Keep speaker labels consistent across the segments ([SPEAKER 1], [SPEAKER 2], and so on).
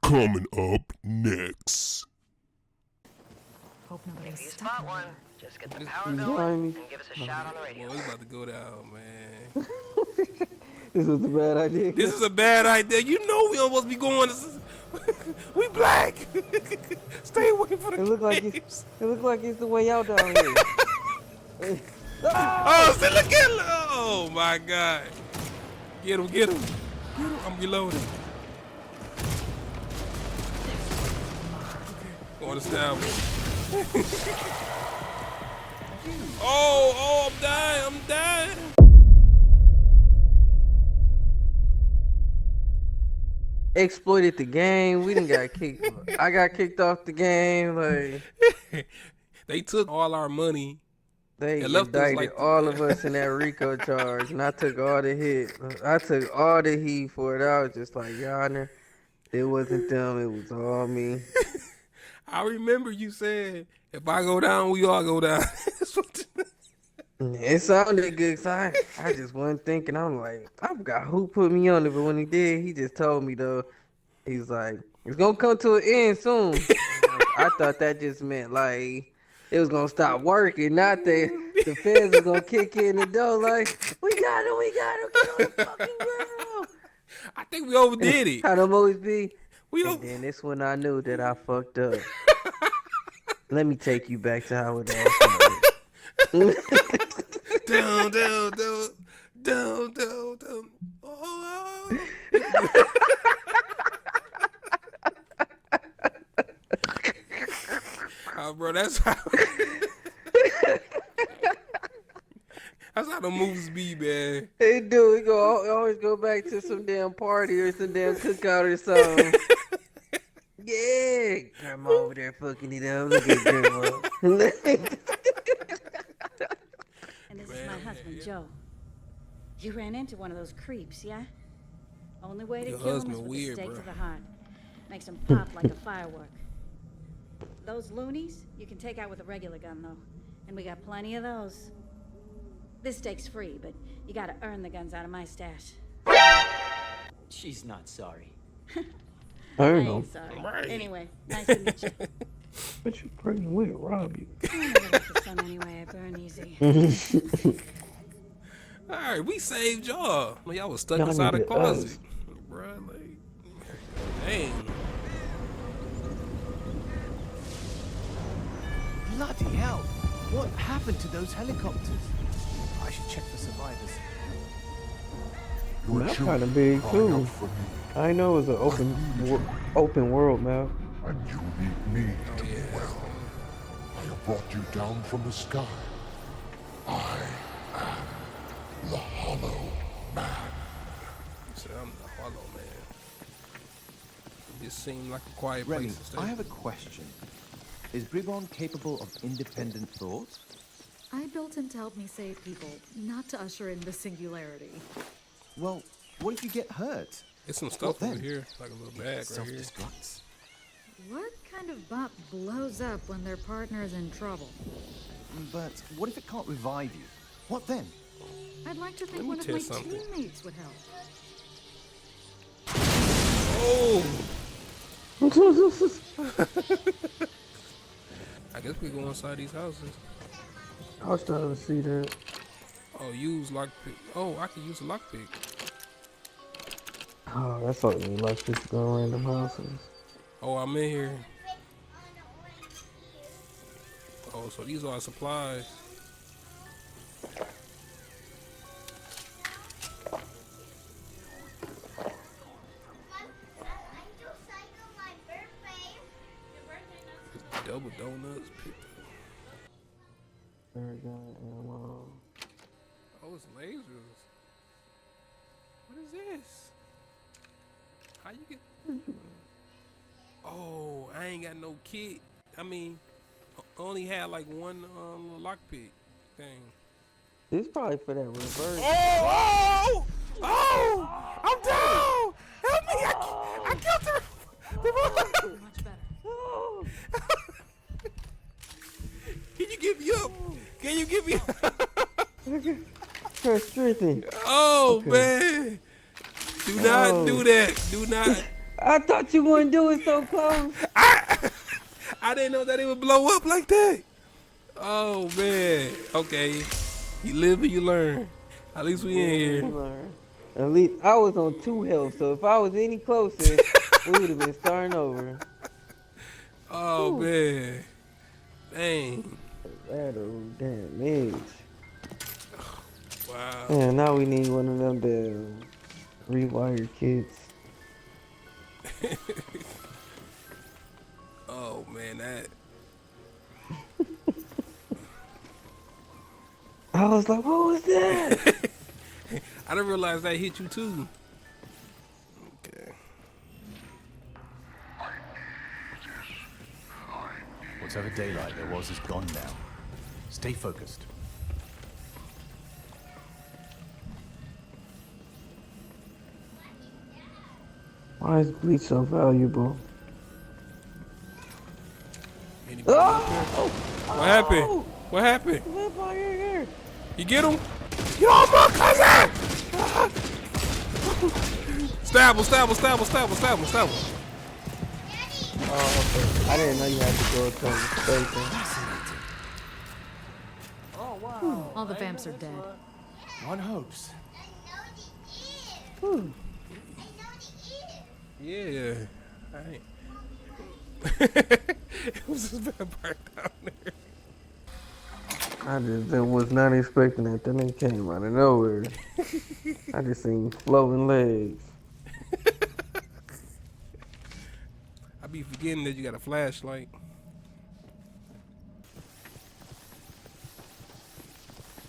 [SPEAKER 1] Coming up next.
[SPEAKER 2] Hope nobody's
[SPEAKER 3] If you
[SPEAKER 2] stuck
[SPEAKER 3] spot
[SPEAKER 2] in
[SPEAKER 3] one,
[SPEAKER 2] there.
[SPEAKER 3] just get the power going and give us a shout on the radio.
[SPEAKER 4] Boy, we about to go down, man.
[SPEAKER 5] This was a bad idea.
[SPEAKER 4] This is a bad idea. You know we don't supposed to be going. We black. Stay away from the caves.
[SPEAKER 5] It look like it's the way out down here.
[SPEAKER 4] Oh, see, look at him. Oh, my God. Get him, get him. Get him. I'm reloading. Going to stab him. Oh, I'm dying.
[SPEAKER 5] Exploited the game. We didn't got kicked. I got kicked off the game. Like
[SPEAKER 4] They took all our money.
[SPEAKER 5] they
[SPEAKER 4] left us
[SPEAKER 5] indicted
[SPEAKER 4] like
[SPEAKER 5] all of us in that RICO charge, and I took all the hit. I took all the heat for it. I was just like, Your Honor, it wasn't them. It was all me.
[SPEAKER 4] I remember you saying, if I go down, we all go down.
[SPEAKER 5] It sounded good, so I just wasn't thinking. I'm like, I forgot who put me on it, but when he did, he just told me though. He's like, it's gonna come to an end soon. I thought that just meant like it was gonna stop working, not that the feds was gonna kick in the door. Like, we got him, get on the fucking ground.
[SPEAKER 4] I think we overdid it.
[SPEAKER 5] How them always be.
[SPEAKER 4] We
[SPEAKER 5] And then this when I knew that I fucked up. Let me take you back to how it all started.
[SPEAKER 4] Down. Oh. Oh, bro, that's how the moves be, man.
[SPEAKER 5] They do. We always go back to some damn party or some damn cookout or something. Yeah, grandma over there fucking it up. Look at grandma.
[SPEAKER 6] And this is my husband, Joe. You ran into one of those creeps, yeah? Only way to
[SPEAKER 4] Your
[SPEAKER 6] kill him
[SPEAKER 4] husband
[SPEAKER 6] is with
[SPEAKER 4] weird,
[SPEAKER 6] a stake
[SPEAKER 4] bro.
[SPEAKER 6] to the heart. Makes him pop like a firework. Those loonies, you can take out with a regular gun, though. And we got plenty of those. This stake's free, but you gotta earn the guns out of my stash.
[SPEAKER 7] She's not sorry.
[SPEAKER 5] I
[SPEAKER 6] I
[SPEAKER 5] don't know.
[SPEAKER 6] ain't sorry.
[SPEAKER 4] Right.
[SPEAKER 6] Anyway, nice to meet you.
[SPEAKER 5] But you pregnant with rob you.
[SPEAKER 6] I never like the sun anyway, I burn easy.
[SPEAKER 4] All right, we saved y'all. Y'all was stuck
[SPEAKER 5] Y'all
[SPEAKER 4] inside a
[SPEAKER 5] needed
[SPEAKER 4] closet.
[SPEAKER 5] us.
[SPEAKER 4] Bruh, like, dang.
[SPEAKER 7] Bloody hell! What happened to those helicopters? I should check for survivors.
[SPEAKER 5] That's kind of big too. I know it was an open world map.
[SPEAKER 1] And you need me to be well. I have brought you down from the sky. I am the Hollow Man.
[SPEAKER 4] So I'm the Hollow Man. It just seemed like a quiet
[SPEAKER 7] Remy,
[SPEAKER 4] place to stay.
[SPEAKER 7] I have a question. Is Bribon capable of independent thought?
[SPEAKER 2] I built him to help me save people, not to usher in the singularity.
[SPEAKER 7] Well, what if you get hurt?
[SPEAKER 4] It's some stuff
[SPEAKER 7] What
[SPEAKER 4] over
[SPEAKER 7] then?
[SPEAKER 4] here, like a little bag right here.
[SPEAKER 7] Self-destructs.
[SPEAKER 2] What kind of bot blows up when their partner's in trouble?
[SPEAKER 7] But what if it can't revive you? What then?
[SPEAKER 2] I'd like to
[SPEAKER 4] Let
[SPEAKER 2] think
[SPEAKER 4] me
[SPEAKER 2] one of my
[SPEAKER 4] test something.
[SPEAKER 2] teammates would help.
[SPEAKER 4] Oh! I guess we go inside these houses.
[SPEAKER 5] I was trying to see that.
[SPEAKER 4] Oh, use lockpick. Oh, I can use a lockpick.
[SPEAKER 5] Oh, that's all you like just go random houses.
[SPEAKER 4] Oh, I'm in here. Oh, so these are supplies. Double donuts. Oh, it's lasers. What is this? How you get? Oh, I ain't got no kit. I mean, I only had like one little lockpick thing.
[SPEAKER 5] This probably for that reverse.
[SPEAKER 4] Oh! I'm down! Help me! I killed her!
[SPEAKER 2] Much better.
[SPEAKER 4] Can you give me up? Can you give me up?
[SPEAKER 5] Press strengthen.
[SPEAKER 4] Oh, man. Do not do that. Do not.
[SPEAKER 5] I thought you wouldn't do it so close.
[SPEAKER 4] I didn't know that it would blow up like that. Oh man. Okay. You live and you learn. At least we in here.
[SPEAKER 5] At least I was on 2 health, so if I was any closer, we would have been starting over.
[SPEAKER 4] Oh
[SPEAKER 5] Whew.
[SPEAKER 4] man. Dang.
[SPEAKER 5] Battle damage.
[SPEAKER 4] Wow.
[SPEAKER 5] And now we need one of them damn rewired kits.
[SPEAKER 4] Oh man, that.
[SPEAKER 5] I was like, what was that?
[SPEAKER 4] I didn't realize that hit you too. Okay.
[SPEAKER 8] Whatever daylight there was is gone now. Stay focused.
[SPEAKER 5] Why is bleach so valuable?
[SPEAKER 4] Anybody up there? What happened? What happened?
[SPEAKER 5] Here.
[SPEAKER 4] You get him? Get off my cousin! Stab him, stab him, stab him, stab him, stab him, stab him.
[SPEAKER 5] Oh, okay. I didn't know you had to go to the station.
[SPEAKER 7] Oh, wow.
[SPEAKER 2] All the vamps are dead.
[SPEAKER 8] One hopes.
[SPEAKER 4] Yeah. I ain't. It was this vampire down there.
[SPEAKER 5] I just was not expecting that. Then it came out of nowhere. I just seen floating legs.
[SPEAKER 4] I be forgetting that you got a flashlight.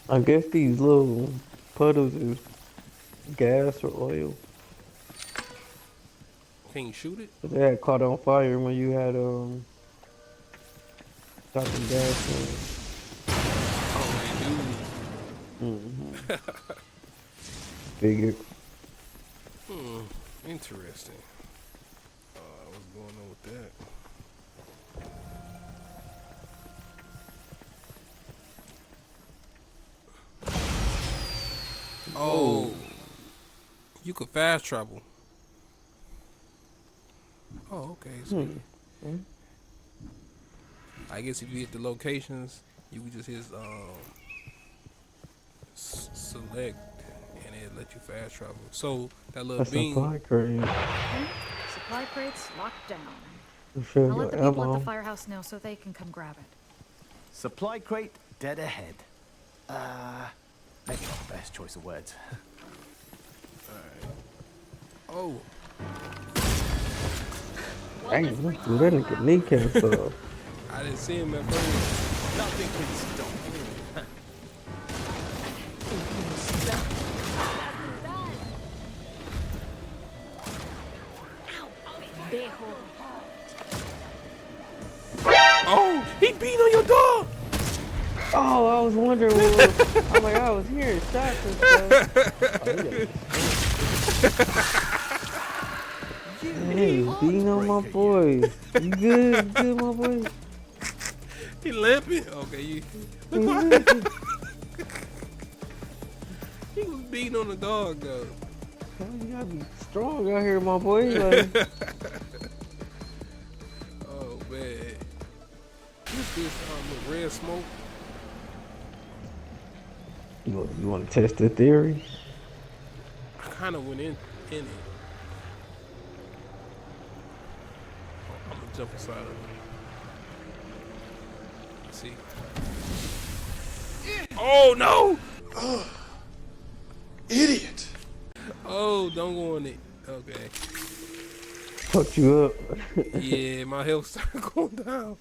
[SPEAKER 5] I guess these little puddles is gas or oil.
[SPEAKER 4] Can you shoot it?
[SPEAKER 5] But they had caught on fire when you had got some gas in it.
[SPEAKER 4] Oh, they do.
[SPEAKER 5] Figured.
[SPEAKER 4] Interesting. What's going on with that? Oh, you could fast travel. Oh, okay. So I guess if you hit the locations, you could just hit select, and it let you fast travel. So that little
[SPEAKER 5] That's
[SPEAKER 4] beam.
[SPEAKER 5] supply crate.
[SPEAKER 2] Supply crates locked down.
[SPEAKER 5] Sure,
[SPEAKER 2] I'll let the
[SPEAKER 5] your
[SPEAKER 2] people
[SPEAKER 5] ammo.
[SPEAKER 2] at the firehouse know so they can come grab it.
[SPEAKER 8] Supply crate dead ahead. Maybe not the best choice of words.
[SPEAKER 4] Oh,
[SPEAKER 5] Dang, look through that nigga kneecaps off.
[SPEAKER 4] I didn't see him at first.
[SPEAKER 8] Nothing can stop
[SPEAKER 4] Oh, he beat on your dog.
[SPEAKER 5] Oh, I was wondering what I'm like, I was hearing shots and stuff. Hey, beating on my boy. You good? You good, my boy?
[SPEAKER 4] He limping. Okay, you. He was beating on the dog though.
[SPEAKER 5] You gotta be strong out here, my boy. Like,
[SPEAKER 4] Oh man. What's this red smoke?
[SPEAKER 5] you want to test the theory?
[SPEAKER 4] I kind of went in it. I'm gonna jump inside of it. Let's see. Oh no!
[SPEAKER 1] Idiot!
[SPEAKER 4] Oh, don't go on it. Okay.
[SPEAKER 5] Fuck you up.
[SPEAKER 4] Yeah, my health started going down.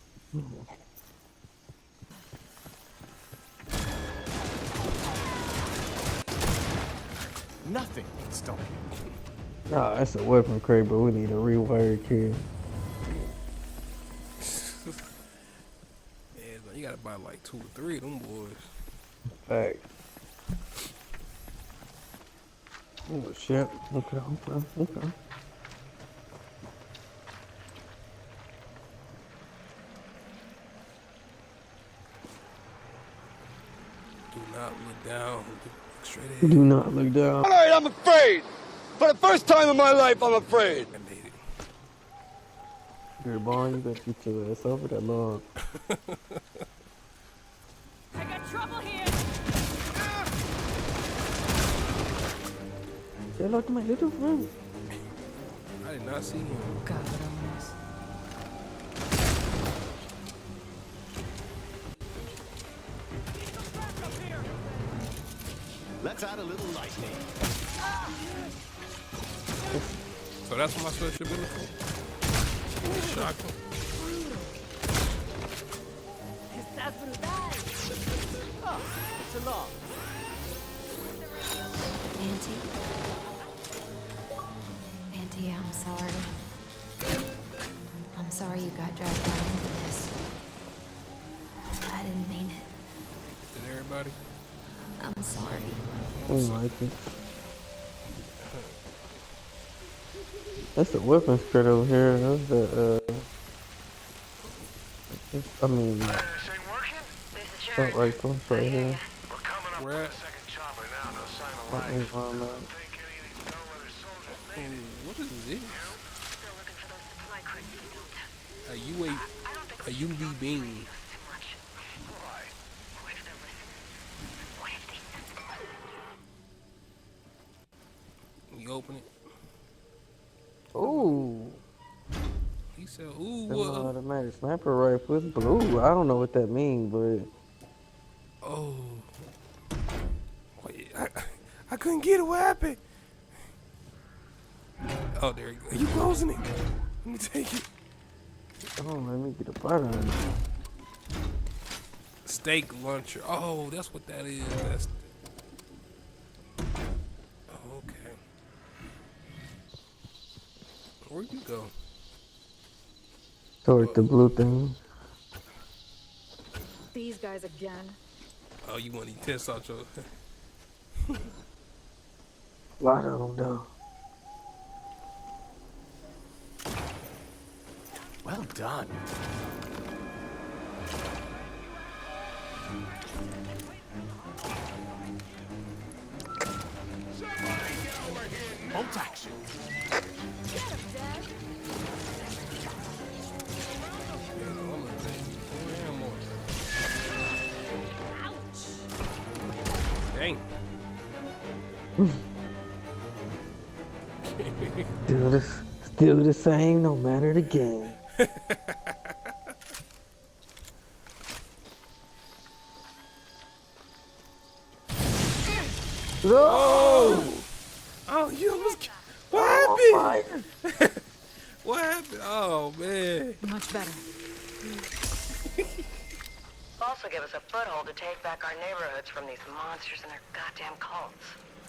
[SPEAKER 8] Nothing can stop you.
[SPEAKER 5] Nah, that's a weapon crate, but we need a rewired kit.
[SPEAKER 4] Yeah, man, you gotta buy like 2 or 3 of them boys.
[SPEAKER 5] Fact. Oh shit. Okay.
[SPEAKER 4] Do not look down. Look straight ahead.
[SPEAKER 5] Do not look down.
[SPEAKER 9] Alright, I'm afraid. For the first time in my life, I'm afraid.
[SPEAKER 4] I made it.
[SPEAKER 5] Good boy, you better get your ass over that log.
[SPEAKER 6] I got trouble here.
[SPEAKER 5] Say hello to my little friend.
[SPEAKER 4] I did not see him.
[SPEAKER 2] God, what a mess.
[SPEAKER 8] Let's add a little lightning.
[SPEAKER 4] So that's what my special ability. Shocking.
[SPEAKER 8] Oh, it's a lot.
[SPEAKER 9] Auntie, I'm sorry. I'm sorry you got dragged down into this. I didn't mean it.
[SPEAKER 4] Did everybody?
[SPEAKER 9] I'm sorry.
[SPEAKER 5] I don't like it. That's the weapons crate over here. That's the I mean, assault rifle right here.
[SPEAKER 4] Where at?
[SPEAKER 5] What
[SPEAKER 4] What is this? A UV beam. You open it.
[SPEAKER 5] Ooh,
[SPEAKER 4] He said, "Ooh,
[SPEAKER 5] the
[SPEAKER 4] what?"
[SPEAKER 5] automatic sniper rifle is blue. I don't know what that means, but
[SPEAKER 4] Oh, wait, I couldn't get it. What happened? Oh, there you go. Are you closing it? Let me take it.
[SPEAKER 5] oh, let me get a bite on it.
[SPEAKER 4] Steak launcher. Oh, that's what that is. That's. Oh, okay. Where'd you go?
[SPEAKER 5] Toward the blue thing.
[SPEAKER 2] These guys again.
[SPEAKER 4] Oh, you want to test out your?
[SPEAKER 5] Lot of them though.
[SPEAKER 8] Well done. Bolt action.
[SPEAKER 4] Dang.
[SPEAKER 5] Still the same, no matter the game.
[SPEAKER 4] Oh! Oh, you almost. What happened? What happened? Oh man.
[SPEAKER 2] Much better.
[SPEAKER 3] Also give us a foothold to take back our neighborhoods from these monsters and their goddamn cults.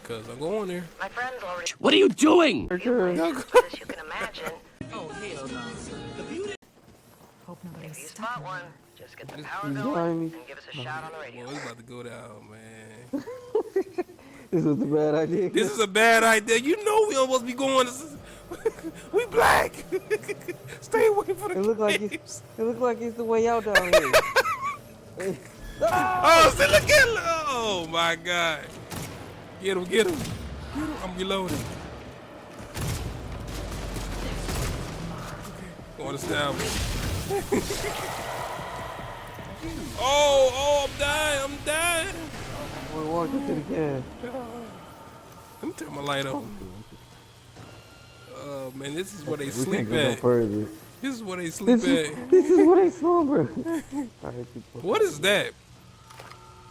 [SPEAKER 4] Cause I'm going there.
[SPEAKER 3] My friends already.
[SPEAKER 8] What are you doing?
[SPEAKER 3] But as you can imagine,
[SPEAKER 2] Hope nobody's
[SPEAKER 3] if you
[SPEAKER 2] stuck.
[SPEAKER 3] spot one, just get the power
[SPEAKER 5] You
[SPEAKER 3] going
[SPEAKER 5] join me.
[SPEAKER 3] and give us a shout on the radio.
[SPEAKER 4] Boy, we about to go down, man.
[SPEAKER 5] This was a bad idea.
[SPEAKER 4] This is a bad idea. You know we almost be going. We black. Stay away from the
[SPEAKER 5] It looked like
[SPEAKER 4] caves.
[SPEAKER 5] it looked like it's the way out down here.
[SPEAKER 4] Oh, see, look at. Oh my God. Get him, get him. Get him. I'm reloading. Going to stab him. Oh, I'm dying. I'm dying.
[SPEAKER 5] We're walking to the gas.
[SPEAKER 4] Let me turn my light on. Oh man, this is where they
[SPEAKER 5] We
[SPEAKER 4] sleep
[SPEAKER 5] can't go no
[SPEAKER 4] at.
[SPEAKER 5] further.
[SPEAKER 4] This is where they sleep at.
[SPEAKER 5] This is where they slumber. Alright, people.
[SPEAKER 4] What is that?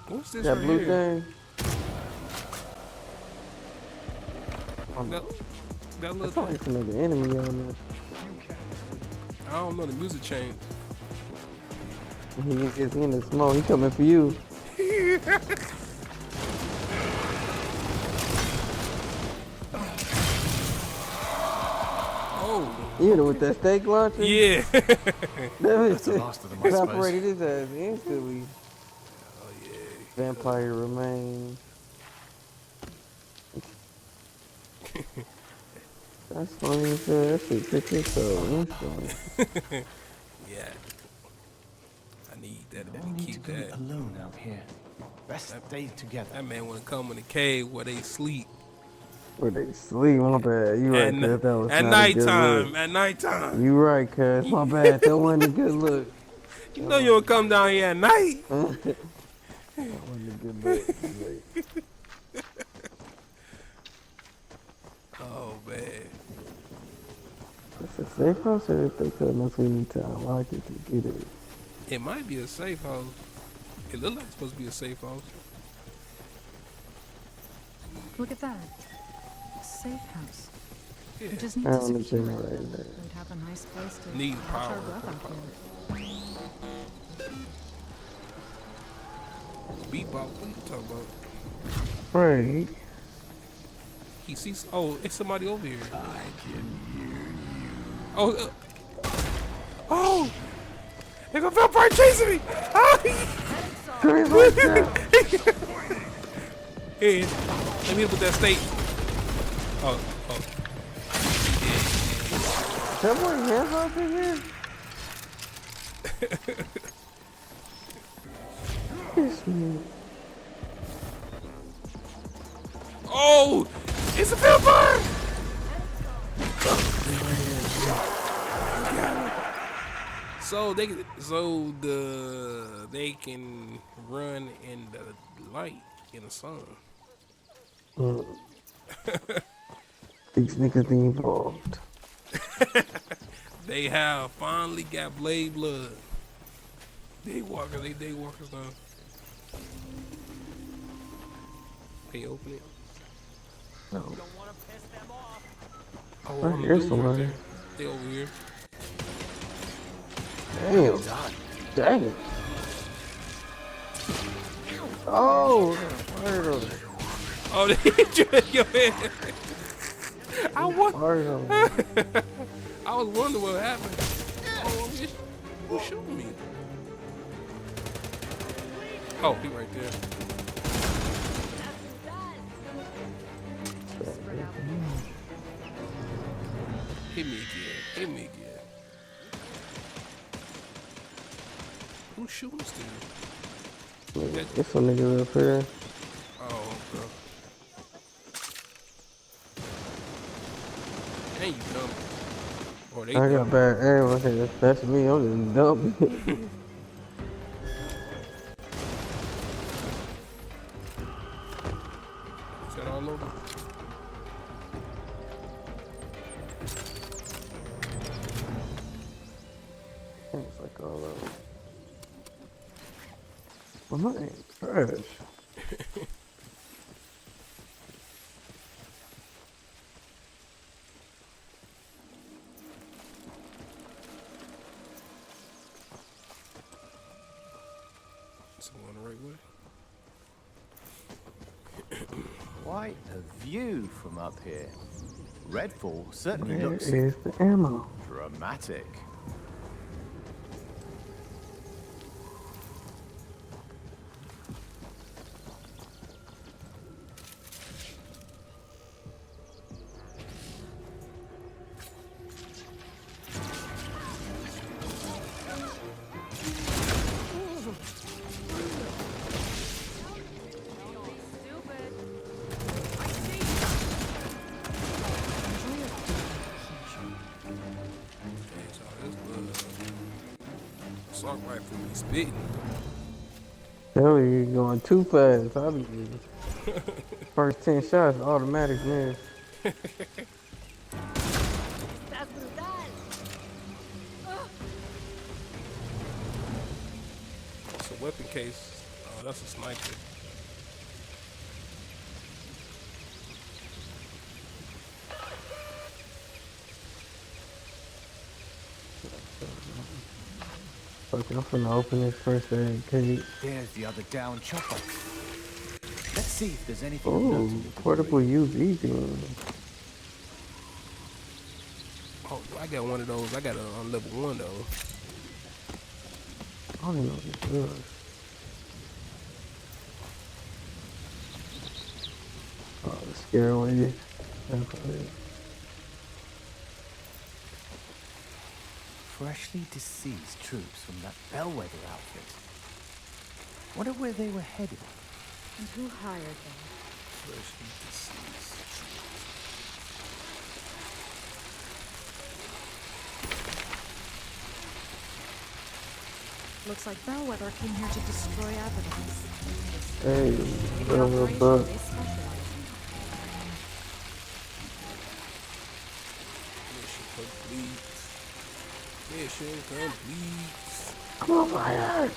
[SPEAKER 4] What's this
[SPEAKER 5] That
[SPEAKER 4] right
[SPEAKER 5] blue
[SPEAKER 4] here?
[SPEAKER 5] thing?
[SPEAKER 4] That
[SPEAKER 5] That's
[SPEAKER 4] little
[SPEAKER 5] like
[SPEAKER 4] thing.
[SPEAKER 5] another enemy on there.
[SPEAKER 4] I don't know, the music changed.
[SPEAKER 5] He is in the smoke. He coming for you.
[SPEAKER 4] Oh.
[SPEAKER 5] You hit him with that steak launcher?
[SPEAKER 4] Yeah.
[SPEAKER 8] That's the last of them, I suppose.
[SPEAKER 5] Operated his ass instantly.
[SPEAKER 4] Oh yeah.
[SPEAKER 5] Vampire remains. That's funny as hell. That shit took his soul instantly.
[SPEAKER 4] Yeah. I need that.
[SPEAKER 8] No
[SPEAKER 4] I
[SPEAKER 8] need
[SPEAKER 4] keep
[SPEAKER 8] to go
[SPEAKER 4] that.
[SPEAKER 8] alone out here. Best stay together.
[SPEAKER 4] That man wanna come in the cave where they sleep.
[SPEAKER 5] Where they sleep, my bad. You right, cuz that was
[SPEAKER 4] At
[SPEAKER 5] not a good look.
[SPEAKER 4] nighttime. At nighttime.
[SPEAKER 5] You right, cuz my bad. That wasn't a good look.
[SPEAKER 4] You know you don't come down here at night.
[SPEAKER 5] That wasn't a good look. Like,
[SPEAKER 4] Oh man.
[SPEAKER 5] it's a safe house or if they cut no Sweeney Town? Why can't you get it?
[SPEAKER 4] It might be a safe house. It look like it's supposed to be a safe house.
[SPEAKER 2] Look at that. A safe house.
[SPEAKER 4] Yeah.
[SPEAKER 2] We just need
[SPEAKER 5] I
[SPEAKER 2] to
[SPEAKER 5] don't
[SPEAKER 2] secure
[SPEAKER 5] know
[SPEAKER 2] it.
[SPEAKER 5] right there.
[SPEAKER 2] We'd have a nice place to
[SPEAKER 4] Need
[SPEAKER 2] catch
[SPEAKER 4] power.
[SPEAKER 2] our breath out here.
[SPEAKER 4] Bebop, what you talking about?
[SPEAKER 5] Right.
[SPEAKER 4] He sees. Oh, it's somebody over here. I can hear you. Oh. Oh. There's a vampire chasing me. Oh. Hey, let me hit with that stake. Oh.
[SPEAKER 5] Someone hands up in here? It's me.
[SPEAKER 4] Oh, it's a vampire! They can run in the light in the sun.
[SPEAKER 5] These niggas be involved.
[SPEAKER 4] They have finally got blade blood. Daywalkers, they daywalkers now. Can you open it?
[SPEAKER 5] No.
[SPEAKER 4] Oh,
[SPEAKER 5] I
[SPEAKER 4] on the
[SPEAKER 5] hear
[SPEAKER 4] dudes right
[SPEAKER 5] somebody.
[SPEAKER 4] there. They over here.
[SPEAKER 5] Damn. Dang. Oh, fire on it.
[SPEAKER 4] Oh, they hit you in your head. I was wondering what happened. Oh, who's shooting me? Oh, he right there. Hit me again. Hit me again. Who's shooting still?
[SPEAKER 5] There's some niggas up here.
[SPEAKER 4] Oh, okay. Hey, you dumb. Or they
[SPEAKER 5] I got
[SPEAKER 4] dumb.
[SPEAKER 5] bad aim. I think that's me. I'm just dumb.
[SPEAKER 4] Is that all over?
[SPEAKER 5] It's like all over. Well, my aim trash.
[SPEAKER 4] Someone the right way?
[SPEAKER 8] Quite a view from up here. RedFall certainly
[SPEAKER 5] Where
[SPEAKER 8] looks
[SPEAKER 5] is the ammo?
[SPEAKER 8] dramatic.
[SPEAKER 4] Assault rifle be spitting.
[SPEAKER 5] Hell, you going too fast. I be first 10 shots automatic miss.
[SPEAKER 4] It's a weapon case. Oh, that's a sniper.
[SPEAKER 5] Okay, I'm finna open this first aid case.
[SPEAKER 8] There's the other down chopper. Let's see if there's anything.
[SPEAKER 5] Ooh, portable UV gun.
[SPEAKER 4] Oh, I got one of those. I got it on level 1 though.
[SPEAKER 5] I don't even know what this is. Oh, the scare away. That's probably it.
[SPEAKER 8] Freshly deceased troops from that bellwether outfit. Wonder where they were headed.
[SPEAKER 2] And who hired them?
[SPEAKER 4] Freshly deceased.
[SPEAKER 2] Looks like Bellwether came here to destroy evidence.
[SPEAKER 5] Hey,
[SPEAKER 2] Maybe
[SPEAKER 5] blah, blah,
[SPEAKER 2] operation
[SPEAKER 5] blah.
[SPEAKER 2] they specialize
[SPEAKER 4] Mission complete. Mission complete.
[SPEAKER 5] I'm on fire.